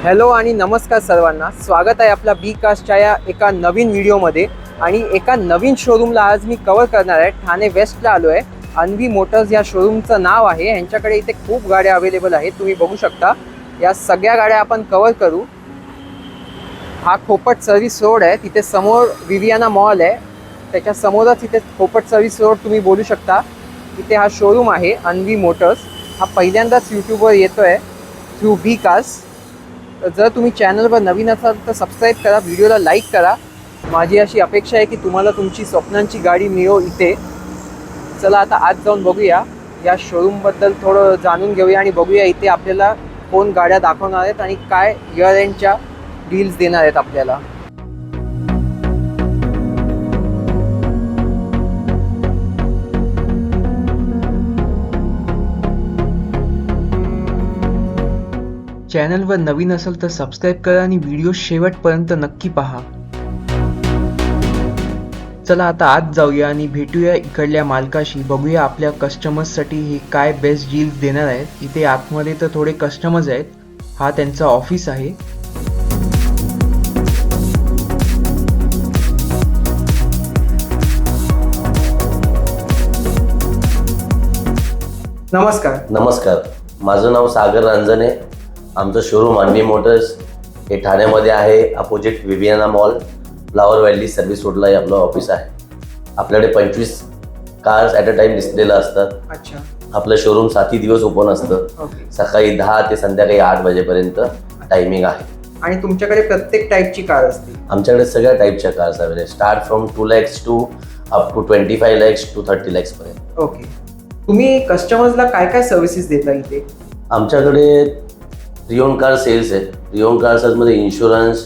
Hello आणि नमस्कार सर्वांना. स्वागत आहे आपला बी कास्टच्या या एका नवीन व्हिडिओमध्ये. आणि एका नवीन शोरूमला आज मी कव्हर करणार आहे. ठाणे वेस्टला आलो आहे. अन्वी मोटर्स या शोरूमचं नाव आहे. यांच्याकडे इथे खूप गाड्या अवेलेबल आहेत, तुम्ही बघू शकता. या सगळ्या गाड्या आपण कव्हर करू. हा खोपट सर्व्हिस रोड आहे, तिथे समोर विवियाना मॉल आहे, त्याच्या समोरच इथे खोपट सर्व्हिस रोड तुम्ही बोलू शकता. इथे हा शोरूम आहे अन्वी मोटर्स. हा पहिल्यांदाच यूट्यूबवर येतो आहे थ्रू बी कास्ट. जर तुम्ही चॅनलवर नवीन असाल तर सबस्क्राईब करा, व्हिडिओला लाईक करा. माझी अशी अपेक्षा आहे की तुम्हाला तुमची स्वप्नांची गाडी मिळो इथे. चला आता आज जाऊन बघूया, या शोरूमबद्दल थोडं जाणून घेऊया आणि बघूया इथे आपल्याला कोण गाड्या दाखवणार आहेत आणि काय इयर एंडच्या डील्स देणार आहेत आपल्याला. चॅनलवर नवीन असेल तर सबस्क्राईब करा आणि व्हिडिओ शेवटपर्यंत नक्की पहा. चला आता आज जाऊया आणि भेटूया इकडल्या मालकाशी. बघूया आपल्या कस्टमर्ससाठी हे काय बेस्ट डील्स देणार आहेत. इथे आतमध्ये तर थोडे कस्टमर्स आहेत. हा त्यांचा ऑफिस आहे. नमस्कार. नमस्कार, माझं नाव सागर रांजणे. आमचं शोरूम अन्वी मोटर्स हे ठाण्यामध्ये आहे. Opposite Viviana mall, flower valley service रोडला हे आपलं ऑफिस आहे. आपल्याकडे 25 कार्स ॲट अ टाइम डिस्प्लेला असतात. अच्छा. आपलं शोरूम 7 दिवस ओपन असतं. सकाळी 10 ते संध्याकाळी 8 वाजेपर्यंत टायमिंग आहे. आणि तुमच्याकडे प्रत्येक टाईपची कार असते? आमच्याकडे सगळ्या टाईपच्या cars available, start from 2 lakhs to up to 25 lakhs to 30 lakhs पर्यंत. ओके. तुम्ही कस्टमर्सला काय काय सर्व्हिसेस देता इथे? आमच्याकडे रिओन कार सेल्स आहे. रिओन कार सेल्समध्ये insurance,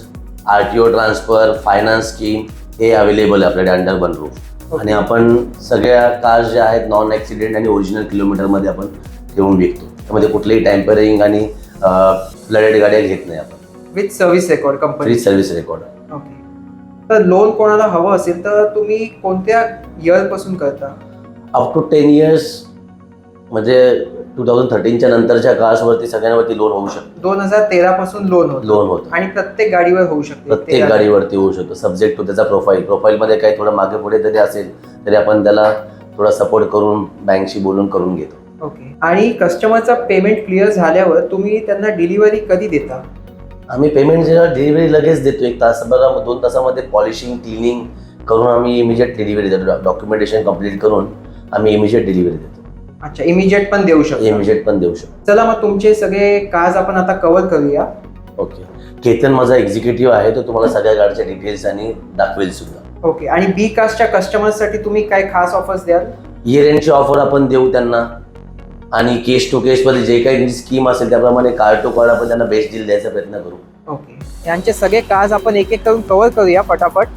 RTO transfer, finance scheme हे अवेलेबल आहे आपल्याकडे अंडर वन रूफ. आणि आपण सगळ्या कार्स ज्या आहेत नॉन ॲक्सिडेंट आणि ओरिजिनल किलोमीटरमध्ये आपण ठेवून विकतो. त्यामध्ये कुठलीही टॅम्परिंग आणि फ्लडेड गाड्या घेत नाही आपण. With service record company? Free service record. Okay. तर लोन कोणाला हवं असेल तर तुम्ही कोणत्या इयर पासून करता? अप टू 10 years, म्हणजे 2013च्या नंतरच्या कार्सवरती सगळ्यांवरती लोन होऊ शकतं. 2013 पासून लोन होतं आणि प्रत्येक गाडीवर होऊ शकते? प्रत्येक गाडीवरती होऊ शकतो, सब्जेक्ट टू त्याचा प्रोफाईलमध्ये काही थोडं मागे पुढे जरी असेल तरी आपण त्याला थोडा सपोर्ट करून बँकशी बोलून करून घेतो. ओके. आणि कस्टमरचा पेमेंट क्लिअर झाल्यावर तुम्ही त्यांना डिलिव्हरी कधी देता? आम्ही पेमेंट जेव्हा डिलिव्हरी लगेच देतो. 1 तासाभरा 2 तासामध्ये पॉलिशिंग क्लिनिंग करून आम्ही इमिजिएट डिलिव्हरी देतो. डॉक्युमेंटेशन कंप्लीट करून आम्ही इमिजिएट डिलिव्हरी देतो. अच्छा, इमिजिएट पण देऊ शकतो? इमिजिएट पण देऊ शकतो. चला मग तुमचे सगळे कार्स आपण आता कव्हर करूया. ओके. केतन माझा एक्झिक्युटिव्ह आहे, तो तुम्हाला सगळ्या गाडीच्या डिटेल्स आणि दाखवेल सुद्धा. ओके. आणि बी कास्टच्या कस्टमर्ससाठी तुम्ही काय खास ऑफर्स द्याल? इयर एंडची ऑफर आपण देऊ त्यांना. आणि केस टू केसमध्ये जे काही स्कीम असेल त्याप्रमाणे कार टू कार आपण त्यांना बेस्ट डील द्यायचा प्रयत्न करू. ओके. यांचे सगळे कार्स आपण एक एक करून कव्हर करूया फटाफट.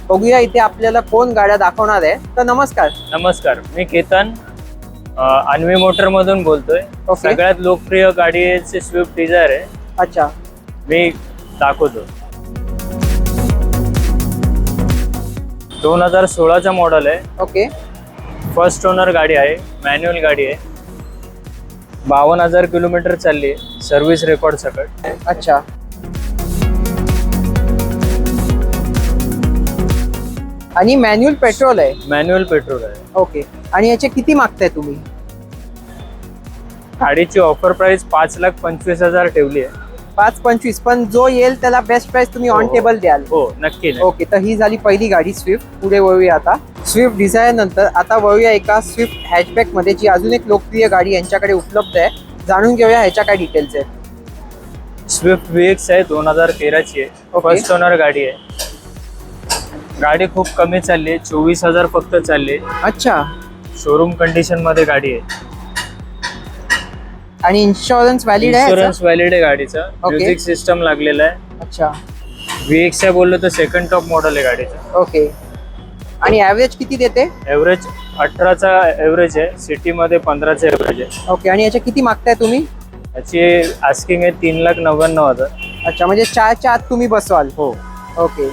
बघूया इथे आपल्याला कोण गाड्या दाखवणार आहे. तर नमस्कार. नमस्कार, मी केतन अन्वी मोटर मधून बोलतोय. ओके. सगळ्यात लोकप्रिय गाडीचे स्विफ्ट डिझायर आहे. अच्छा. मी दाखवतो. 2016चा मॉडेल आहे. ओके. फर्स्ट ओनर गाडी आहे, मॅन्युअल गाडी आहे. 52,000 किलोमीटर चालली आहे, सर्व्हिस रेकॉर्ड सकट. अच्छा. आणि मॅन्युअल पेट्रोल आहे? मॅन्युअल पेट्रोल आहे. ओके. आणि याचे किती मागताय तुम्ही? गाडीची ऑफर प्राइस 5,25,000 ठेवली आहे. 5-25, पण जो येईल त्याला बेस्ट प्राइस तुम्ही ऑन टेबल द्याल? हो, नक्की. ओके. तर ही झाली पहिली गाडी स्विफ्ट. पुढे वळूया आता. स्विफ्ट डिझायर नंतर आता वळूया एका स्विफ्ट हॅचबॅक मध्ये, जी अजून एक लोकप्रिय गाडी यांच्याकडे उपलब्ध आहे. जाणून घेऊया ह्याच्या काय डिटेल्स आहेत. स्विफ्ट VX आहे, 2013ची आहे. ओके. फर्स्ट ओनर गाडी आहे. गाडी खूप कमी चालली आहे, 24,000 फक्त चालली. अच्छा. शोरूम कंडिशन मध्ये गाडी आहे. आणि इन्शुरन्स व्हॅलिड आहे? इन्शुरन्स व्हॅलिड आहे गाडीचा. ओके. म्युझिक सिस्टम लागलेला आहे. अच्छा. VX आहे बोललो तर सेकंड टॉप मॉडेल आहे गाडीचा. ओके. आणि ॲव्हरेज किती देते? एव्हरेज 18चा एव्हरेज आहे, सिटी मध्ये 15चा एव्हरेज आहे. ओके. आणि याच्या किती मागताय तुम्ही? याची आस्किंग आहे 3,99,000. अच्छा, म्हणजे 4च्या आत तुम्ही बसवाल? हो. ओके.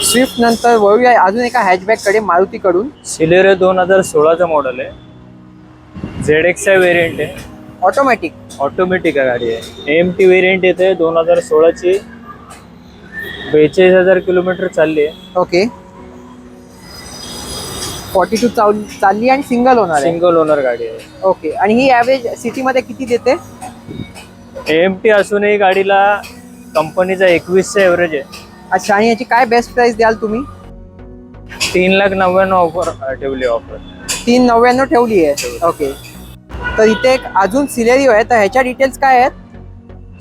स्विफ्ट नंतर वळूया अजून एका हॅचबॅक कडे, मारुतीकडून. सिलेरियो 2016चा मॉडेल आहे. ZX व्हेरियंट आहे. ऑटोमॅटिक. ऑटोमॅटिक गाडी आहे. AMT व्हेरियंट येते 2016ची, 42,000 किलोमीटर चालली आहे. ओके. 42 चालली आणि सिंगल ओनर आहे. सिंगल ओनर गाडी आहे. ओके. आणि ही ॲव्हरेज सिटीमध्ये किती देते? AMT असूनही गाडीला कंपनीचा 21चा एव्हरेज आहे. अच्छा. आणि याची काय बेस्ट प्राइस द्याल तुम्ही? 3,99,000 ऑफर ठेवली. ऑफर 399 ठेवली आहे. ओके. तर इथे एक अजून सिलेरिओ आहे, तर ह्याच्या डिटेल्स काय आहेत?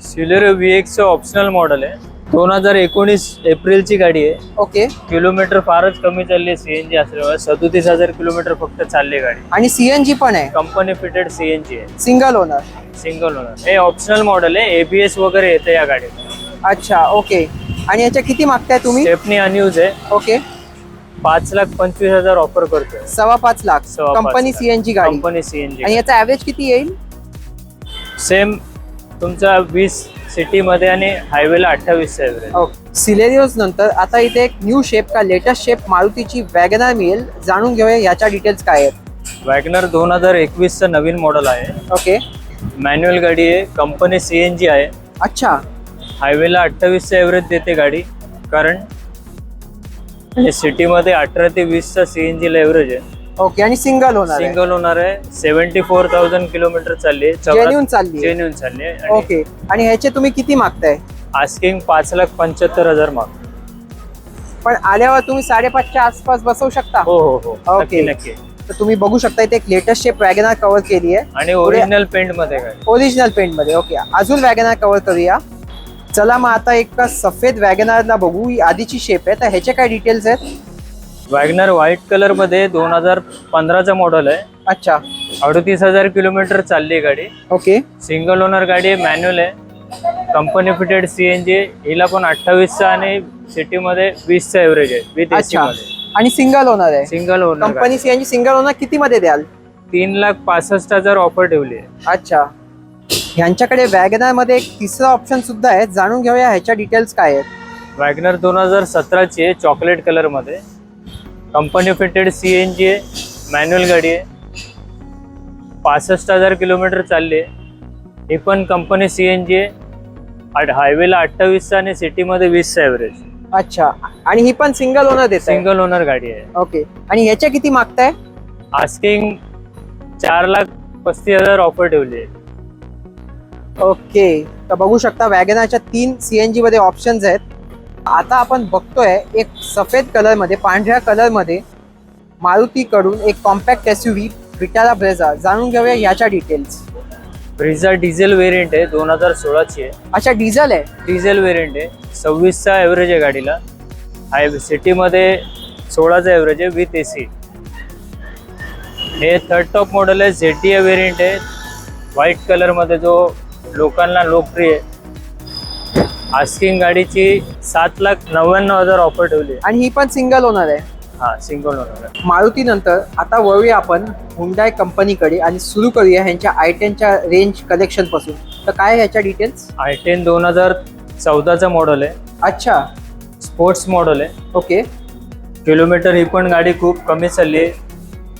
सिलेरिओ VX ऑप्शनल मॉडेल आहे. 2019 एप्रिलची गाडी आहे. ओके. किलोमीटर फारच कमी चालली. CNG असल्यामुळे 37,000 किलोमीटर फक्त चालली गाडी. आणि CNG पण आहे? कंपनी फिटेड CNG आहे. Single owner? Single owner. हे ऑप्शनल मॉडेल आहे. ABS वगैरे येते या गाडीत. अच्छा. ओके. आणि याच्या किती मागताय तुम्ही? स्टेपनी अनयूज आहे. ओके. 5,25,000 ऑफर करतोय. 5.25 लाख. 5.25 कंपनी लाख. CNG गाडी. Company CNG. आणि याचा ॲव्हरेज किती येईल? सेम तुमचा 20 सिटीमध्ये आणि हायवेला 28चा एव्हरेज. ओके. सिलेरिओज नंतर आता इथे एक न्यू शेप का लेटेस्ट शेप मारुतीची वॅगनर मिळेल, जाणून घेऊया याच्या डिटेल्स काय आहेत. वॅगनर 2021चं नवीन मॉडेल आहे. ओके. मॅन्युअल गाडी आहे. कंपनी CNG आहे. अच्छा. हायवेला 28चा एव्हरेज देते गाडी कारण आणि सिटीमध्ये 18 ते 20चा CNG ला एव्हरेज आहे. ओके. आणि सिंगल ओनर? सिंगल ओनर आहे. 74,000 किलोमीटर चालली. जेन्युइन चालली? जेन्युइन चालली. ओके. आणि ह्याचे तुम्ही किती मागताय? आस्किंग 5,75,000 माग. पण आल्यावर तुम्ही 5.5च्या आसपास बसवू शकता? हो हो हो. ओके. नक्की. तर तुम्ही बघू शकता इथे एक लेटेस्ट शेप वॅगनर कव्हर केली आहे आणि ओरिजिनल पेंट मध्ये गाडी. ओरिजिनल पेंट मध्ये. ओके. अजून वॅगनर कव्हर करूया. चला मग आता एक सफेद वॅगनरला बघू. ही आधीची शेप आहे, तर ह्याचे काय डिटेल्स आहेत? वॅगनर व्हाईट कलर मध्ये 2015चा मॉडेल आहे. अच्छा. 38,000 किलोमीटर चालली गाडी. ओके. सिंगल ओनर गाडी आहे. मॅन्युअल आहे. Company fitted CNG. हिला पण 28चा आणि सिटीमध्ये 20चा एव्हरेज आहे विथ AC अच्छा. मध्ये. आणि सिंगल ओनर आहे? Single owner. Company CNG single owner किती मध्ये द्याल? 3,65,000 ऑफर ठेवली आहे. अच्छा. ह्यांच्याकडे वॅगनर मध्ये एक तिसरा ऑप्शन सुद्धा आहे, जाणून घेऊया ह्याच्या डिटेल्स काय आहेत. वॅगनर 2017ची आहे. चॉकलेट कलर मध्ये. कंपनी फिटेड CNG आहे. मॅन्युअल गाडी आहे. 65,000 किलोमीटर चालली आहे. ही पण कंपनी CNG आहे. हायवेला 28चा आणि सिटीमध्ये 20चा एव्हरेज. अच्छा. आणि ही पण सिंगल ओनर देत? सिंगल ओनर गाडी आहे. ओके. आणि ह्याच्या किती मागताय? आस्किंग 4,35,000 ऑफर ठेवली आहे. ओके. तर बघू शकता वॅगनरच्या 3 CNG मध्ये ऑप्शन्स आहेत. आता आपण बघतोय एक सफेद कलर मध्ये, पांढऱ्या कलर मध्ये मारुतीकडून एक कॉम्पॅक्ट SUV विटारा ब्रेझा, जाणून घेऊया याच्या डिटेल्स. ब्रिझा डिझेल व्हेरियंट आहे. 2016ची आहे. अच्छा. डिझेल आहे? डिझेल व्हेरियंट आहे. 26चा एव्हरेज आहे गाडीला. हाय सिटीमध्ये 16चा एव्हरेज आहे विथ AC. हे थर्ड टॉप मॉडेल आहे. ZTI व्हेरियंट आहे. व्हाईट कलर मध्ये जो लोकांना लोकप्रिय आहे. आस्किंग गाडीची 7,99,000 ऑफर ठेवली आहे. आणि ही पण सिंगल ओनर आहे? हा, सिंगल ओनर आहे. मारुती नंतर आता वळूया आपण हुंडाय कंपनीकडे आणि सुरू करूया ह्यांच्या i10च्या रेंज कलेक्शन पासून. तर काय आहे ह्याच्या डिटेल्स? i10 2014चा मॉडेल आहे. अच्छा. स्पोर्ट्स मॉडेल आहे. ओके. किलोमीटर ही पण गाडी खूप कमी चालली आहे.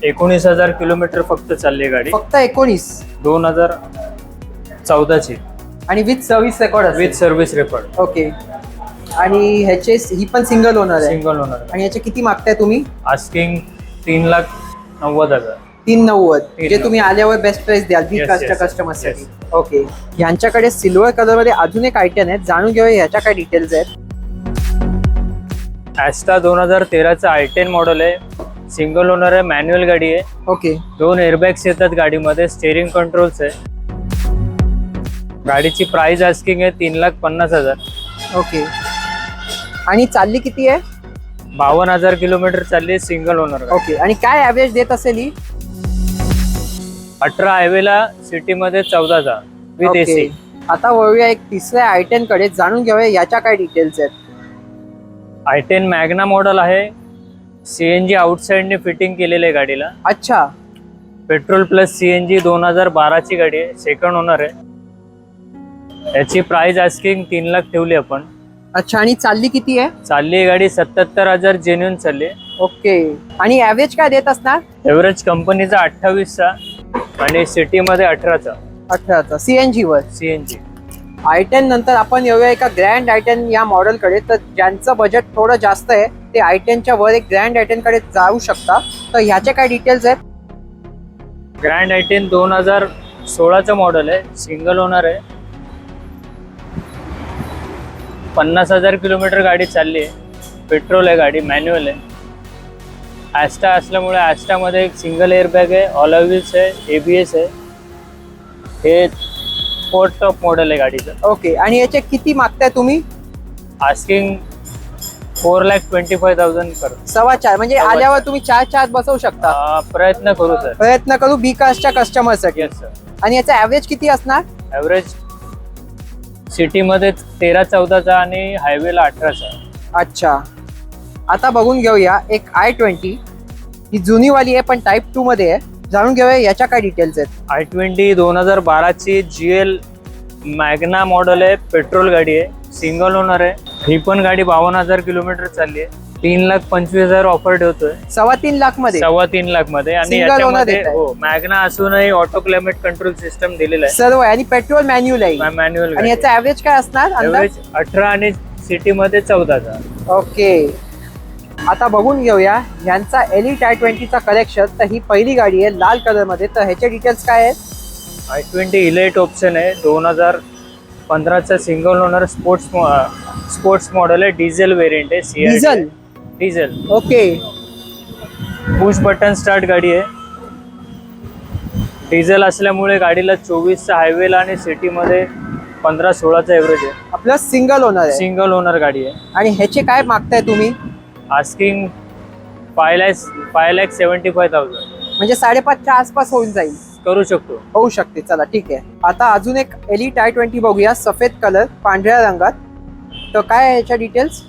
19,000 किलोमीटर फक्त चालली आहे गाडी. फक्त 19? 2014ची. आणि with service record? With service record. Okay. आणि ह्याचे ही पण सिंगल ओनर आहे? Single owner. आणि ह्याचे किती मागताय तुम्ही? आस्किंग 3,90,000. 390,000 जे तुम्ही आल्यावर बेस्ट प्राइस द्याल बी कास्टच्या कस्टमरसाठी. ओके. यांच्याकडे सिल्वर कलर मध्ये अजून एक i10 आहे, जाणून घेऊया ह्याच्या काय डिटेल्स आहेत. ॲस्टा 2013चा i10 मॉडेल आहे. सिंगल ओनर आहे. मॅन्युअल गाडी आहे. ओके. 2 एअरबॅग्स येतात गाडीमध्ये. स्टेअरिंग कंट्रोल्स आहे. गाडीची प्राइस आस्किंग आहे 3,50,000. ओके. आणि चालली किती आहे? 52,000 किलोमीटर चालली. Single owner. ओके. आणि काय ॲव्हरेज देत असेल ही? 18 हायवेला, सिटीमध्ये 14चा विथ ओके. AC. आता वळूया एक तिसऱ्या i10 कडे, जाणून घेऊया याच्या काय डिटेल्स आहेत. i10 मॅग्ना मॉडेल आहे. CNG आउटसाइडने फिटिंग केलेलं आहे गाडीला. अच्छा. पेट्रोल प्लस CNG 2012ची गाडी आहे. सेकंड ओनर आहे. याची प्राइस आस्किंग 3 लाख ठेवली आपण. अच्छा. आणि चालली किती आहे? चालली गाडी 77,000 जेन्युइन चालली. ओके. आणि ॲव्हरेज काय देत असणार? एव्हरेज कंपनीचा 28चा आणि सिटीमध्ये 18चा. 18चा CNG वर. CNG. i10 नंतर आपण येऊया एका ग्रँड i10 या मॉडेल कडे. तर ज्यांचं बजेट थोडं जास्त आहे ते i10च्या वर एक ग्रँड i10 कडे जाऊ शकता. तर ह्याचे काय डिटेल्स आहेत? ग्रँड i10 2016चं मॉडेल आहे, सिंगल ओनर आहे, 50,000 किलोमीटर गाडी चालली आहे, पेट्रोल आहे गाडी, मॅन्युअल आहे. ॲस्टा असल्यामुळे ॲस्टामध्ये एक सिंगल एअरबॅग आहे, ऑल व्हील्स आहे, ABS आहे. हे फोर्थ टॉप मॉडेल आहे गाडीचं. ओके. आणि याचे किती मागताय तुम्ही? आस्किंग 4,25,000 कर. 4.25 म्हणजे आल्यावर तुम्ही 4 बसवू शकता. प्रयत्न करू सर. प्रयत्न करू बी कास्टच्या कस्टमरसाठी. Yes sir. आणि याचा ऍव्हरेज किती असणार? ॲव्हरेज सिटीमध्ये 13-14चा आणि हायवेला 18चा. अच्छा. आता बघून घेऊया एक i20. ही जुनीवाली आहे पण टाईप 2 मध्ये आहे. जाणून घेऊया याच्या काय डिटेल्स आहेत. i20 2012ची GL मॅग्ना मॉडेल आहे, पेट्रोल गाडी आहे, सिंगल ओनर आहे. ही पण गाडी 52,000 किलोमीटर चालली आहे. 3,25,000 ऑफर ठेवतोय. 3.25 लाख मध्ये. 3.25 लाख मध्ये. आणि Single owner याच्यामध्ये देताय. हो मॅग्ना असूनही ऑटो क्लायमेट कंट्रोल सिस्टम दिलेलं आहे, सर्व आहे आणि पेट्रोल मॅन्युअल आहे. मॅन्युअल. आणि याचा ऍव्हरेज काय असणार? ॲव्हरेज 18 आणि सिटीमध्ये 14चा. ओके. आता बघून घेऊया यांचा एलिट i20चा कलेक्शन. तर ही पहिली गाडी आहे लाल कलर मध्ये. तर ह्याचे डिटेल्स काय आहेत? i20 इलाइट ऑप्शन आहे, 2015चा सिंगल ओनर स्पोर्ट्स मॉडेल आहे, डिझेल वेरियंट आहे. Diesel. Diesel. Okay. Push button start गाडी आहे. डिझेल असल्यामुळे गाडीला 24चा हायवेला आणि सिटीमध्ये 15-16चा एव्हरेज आहे. आपलं सिंगल ओनर आहे. सिंगल ओनर गाडी आहे. आणि ह्याचे काय मागताय तुम्ही? आस्किंग 5,75,000 म्हणजे 5.5च्या आसपास होऊन जाईल. करू शकतो. होऊ शकते. चला ठीक आहे. आता अजून एक एलिट i20 बघूया, सफेद कलर पांढऱ्या रंगात. तर काय आहे याच्या डिटेल्स?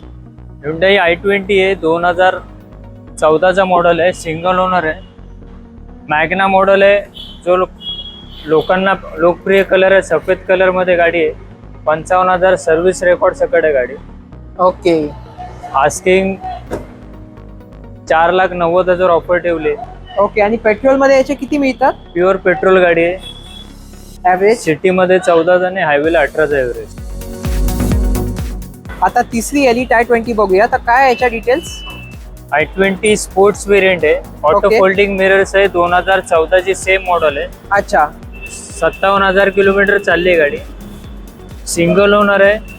Hyundai i20 आहे, 2014चा मॉडेल आहे, सिंगल ओनर आहे, मॅग्ना मॉडेल आहे. जो लोकांना लोकप्रिय कलर आहे, सफेद कलर मध्ये गाडी आहे. 55,000 सर्व्हिस रेकॉर्ड सकट आहे गाडी. ओके. आस्किंग 4,90,000 ऑफर ठेवली. ओके. आणि पेट्रोल मध्ये याचे किती मिळतात? प्युअर पेट्रोल गाडी आहे, ऍव्हरेज. सिटीमध्ये 14चा आणि हायवेला 18चा एव्हरेज. आता तिसरी एलिट i20 बघूया. तर काय आहे याच्या डिटेल्स? i20 स्पोर्ट्स वेरियंट आहे, ऑटो Okay. फोल्डिंग मिरर्स आहे, 2014ची सेम मॉडेल आहे. अच्छा. 57,000 किलोमीटर चालली आहे गाडी, सिंगल ओनर आहे.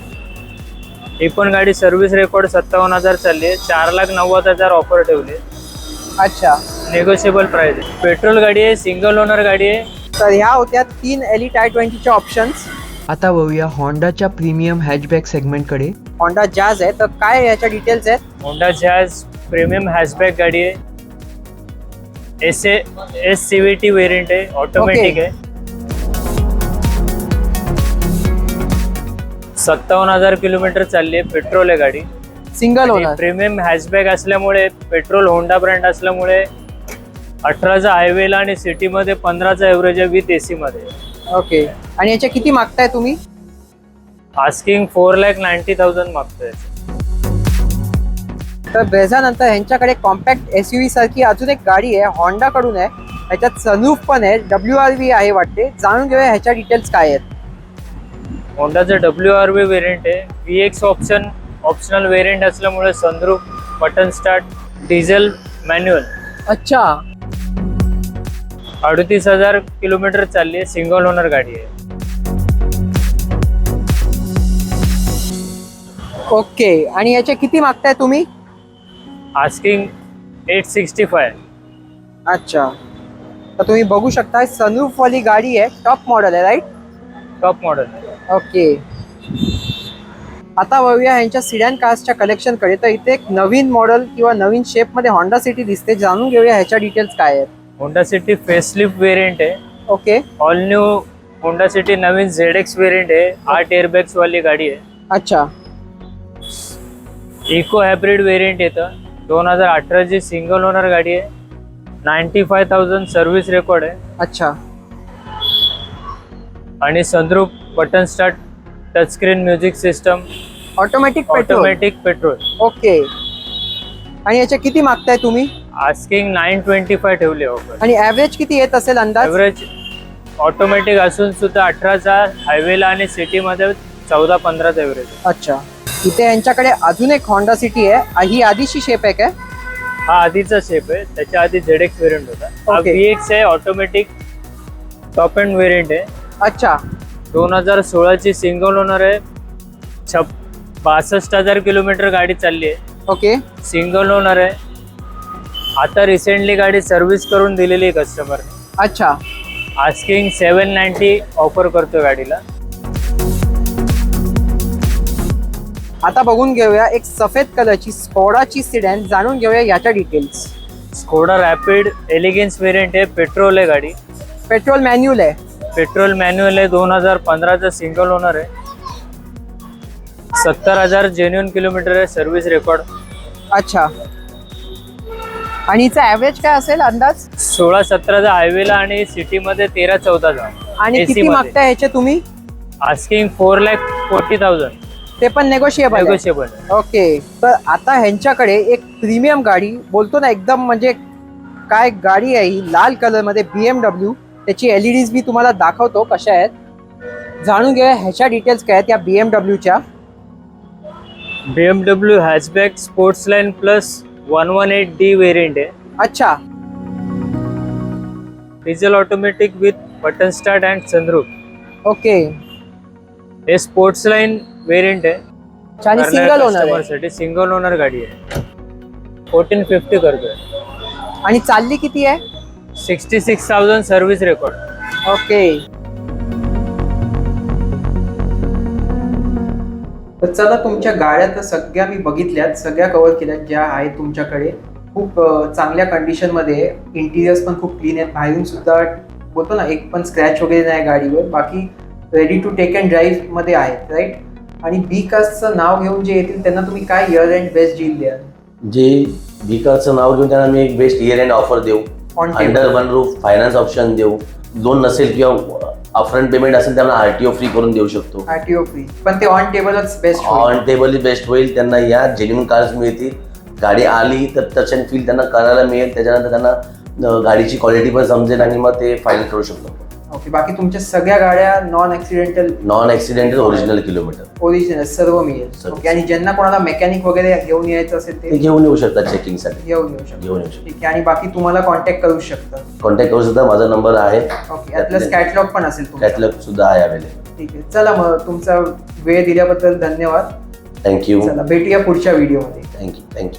ही पण गाडी सर्व्हिस रेकॉर्ड 57,000 चालली आहे. 4,90,000 ऑफर ठेवली. अच्छा. नेगोशिएबल प्राइस आहे. पेट्रोल गाडी आहे, सिंगल ओनर गाडी आहे. तर ह्या होत्या 3 एलिट i20च्या ऑप्शन्स. आता बघूया होंडाच्या प्रीमियम हॅचबॅक सेगमेंटकडे. होंडा जॅज आहे. तर काय याच्या डिटेल्स आहेत? होंडा जॅज प्रीमियम हॅशबॅक गाडी आहे, SCVT वेरियंट आहे, ऑटोमॅटिक Okay. आहे. 57,000 किलोमीटर चालली आहे, पेट्रोल आहे गाडी. Single owner. प्रीमियम हॅशबॅक असल्यामुळे, पेट्रोल होंडा ब्रँड असल्यामुळे 18चा हायवेला आणि सिटीमध्ये 15चा एव्हरेज आहे विथ AC मध्ये. ओके. आणि याचे किती मागताय तुम्ही? आस्किंग 4,90,000 मागतोय. तर ब्रेझा नंतर ह्यांच्याकडे कॉम्पॅक्ट SUV सारखी अजून एक गाडी आहे, होंडा कडून आहे. ह्याच्यात सनरूफ पण आहे, WRV आहे वाटते. जाणून घेऊया ह्याच्या डिटेल्स काय आहेत. होंडाचं WRV वेरियंट आहे, VX ऑप्शनल वेरियंट असल्यामुळे sunroof, button start, diesel manual. अच्छा. 38,000 किलोमीटर चालली आहे, सिंगल ओनर गाडी आहे. ओके. आणि याचे किती मागताय तुम्ही? आस्किंग 865. अच्छा. तर तुम्ही बघू शकता सनरूफ वाली गाडी आहे, टॉप मॉडेल आहे, राईट? Top model. ओके. आता बघूया ह्यांच्या सिडॅन कार्सच्या कलेक्शनकडे. तर इथे एक नवीन मॉडेल किंवा नवीन शेपमध्ये होंडा सिटी दिसते. जाणून घेऊया ह्याच्या डिटेल्स काय आहेत. होंडा सिटी फेसलिफ्ट वेरियंट आहे. Okay. All new Honda City नवीन ZX वेरियंट आहे, 8 एअरबॅग्स वाली गाडी आहे. अच्छा. इको हायब्रिड वेरियंट येतं, 2018ची सिंगल ओनर गाडी आहे, 95,000 सर्व्हिस रेकॉर्ड आहे. अच्छा. आणि sunroof, button start, touch screen music system, automatic petrol. Automatic petrol. Okay. आणि याचे किती मागताय तुम्ही? आस्किंग 925 ठेवली ऑफर. आणि ऍव्हरेज किती येत असेल अंदाज? एव्हरेज ऑटोमॅटिक असून सुद्धा 18चा हायवेला आणि सिटीमध्ये 14-15चा एव्हरेज. अच्छा, इथे यांच्याकडे अजून एक होंडा सिटी आहे. ही आधीची शेप आहे काय? हा आधीचा शेप आहे, त्याच्या आधी ZX व्हेरियंट होता. हा Okay. VX आहे, ऑटोमॅटिक टॉप एंड व्हेरियंट आहे. अच्छा 2016ची सिंगल ओनर आहे. 62,000 किलोमीटर गाडी चालली आहे. ओके. सिंगल ओनर आहे. आता रिसेंटली गाडी सर्व्हिस करून दिलेली आहे कस्टमरने. अच्छा आस्किंग 790 ऑफर करतो गाडीला. आता बघून घेऊया एक सफेद कलरची स्कोडाची सिडॅन, जाणून घेऊया याच्या details. Skoda rapid elegance variant आहे. पेट्रोल आहे गाडी. पेट्रोल मॅन्युअल आहे. पेट्रोल मॅन्युअल आहे. 2015चा सिंगल ओनर आहे. 70,000 जेन्युन किलोमीटर आहे सर्व्हिस रेकॉर्ड. अच्छा, आणि हिचा ॲव्हरेज काय असेल अंदाज? 16-17चा हायवेला आणि सिटीमध्ये 13-14चा. आणि किती मागताय ह्याचे तुम्ही? आस्किंग 4,40,000. ते पण नेगोशिएबल? नेगोशिएबल. ओके. तर आता ह्यांच्याकडे एक प्रीमियम गाडी, बोलतो ना एकदम म्हणजे काय गाडी आहे ही, लाल कलर मध्ये BMW. त्याची LEDs मी तुम्हाला दाखवतो कशा आहेत. जाणून घ्या ह्याच्या डिटेल्स काय आहेत या BMWच्या. BMW hatchback sports line plus 118D variant आहे. अच्छा diesel automatic with button start and sunroof. Okay. हे स्पोर्ट्स लाईन व्हेरियंट आहे. आणि सिंगल ओनर साठी सिंगल ओनर गाडी आहे. 1450 करतोय. आणि चालली किती आहे? 66,000 सर्व्हिस रेकॉर्ड. ओके. तर चला, तुमच्या गाड्या तर सगळ्या मी बघितल्यात, सगळ्या कव्हर केल्यात ज्या आहेत तुमच्याकडे. खूप चांगल्या कंडिशनमध्ये. इंटिरियर्स पण खूप क्लीन आहेत. बाहेरून सुद्धा बोलतो ना एक पण स्क्रॅच वगैरे नाही गाडीवर. बाकी ready to take and drive मध्ये आहेत, राईट? आणि बी कास्टचं नाव घेऊन जे येतील त्यांना तुम्ही काय इयर अँड बेस्ट डील द्याल? जे बीकारचं नाव घेऊन त्यांना मी एक बेस्ट इयर एंड ऑफर देऊ. Under one roof finance option देऊ. लोन नसेल किंवा अपफ्रंट पेमेंट असेल त्यांना RTO फ्री करून देऊ शकतो. RTO फ्री, पण ते ऑन टेबलच बेस्ट. ऑन टेबल बेस्ट होईल. त्यांना या जेन्युइन कार्स मिळतील. गाडी आली तर टच अँड फील त्यांना करायला मिळेल. त्याच्यानंतर त्यांना गाडीची क्वालिटी पण समजेल आणि मग ते फायनल करू शकतो. ओके. बाकी तुमच्या सगळ्या गाड्या non accidental original kilometre original सर्व मिळेल. ओके. आणि ज्यांना कोणाला मेकॅनिक वगैरे घेऊन यायचं असेल ते घेऊन येऊ शकतात चेकिंगसाठी. घेऊन येऊ शकतो. ठीक आहे. आणि बाकी तुम्हाला कॉन्टॅक्ट करू शकता. कॉन्टॅक्ट करू शकता. माझा नंबर आहे. ओके. यातलंच कॅटलॉग पण असेल तुमचा? कॅटलॉग सुद्धा आहे अवेलेबल. ठीक आहे. चला, मग तुमचा वेळ दिल्याबद्दल धन्यवाद. थँक्यू. चला, भेटूया पुढच्या व्हिडिओमध्ये. थँक्यू.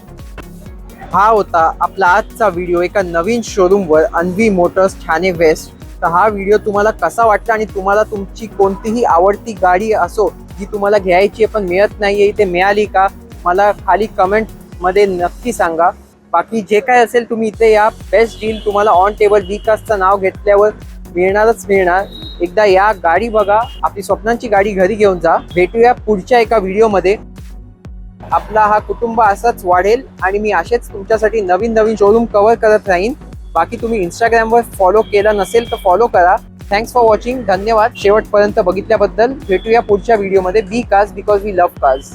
हा होता आपला आजचा व्हिडिओ एका नवीन शोरूमवर, अन्वी मोटर्स ठाणे वेस्ट. तर हा व्हिडिओ तुम्हाला कसा वाटला आणि तुम्हाला तुमची कोणतीही आवडती गाडी असो जी तुम्हाला घ्यायची आहे पण मिळत नाहीये, इथे मिळाली का, मला खाली कमेंटमध्ये नक्की सांगा. बाकी जे काय असेल तुम्ही इथे या. बेस्ट डील तुम्हाला ऑन टेबल विकासचं नाव घेतल्यावर मिळणारच मिळणार. एकदा या, गाडी बघा, आपली स्वप्नांची गाडी घरी घेऊन जा. भेटूया पुढच्या एका व्हिडिओमध्ये. आपला हा कुटुंब असाच वाढेल आणि मी असेच तुमच्यासाठी नवीन नवीन शोरूम कव्हर करत राहीन. बाकी तुम्ही इंस्टाग्रामवर फॉलो केला नसेल तर फॉलो करा. Thanks for watching. धन्यवाद शेवटपर्यंत बघितल्याबद्दल. भेटूया पुढच्या व्हिडिओमध्ये. Be cars because we love cars.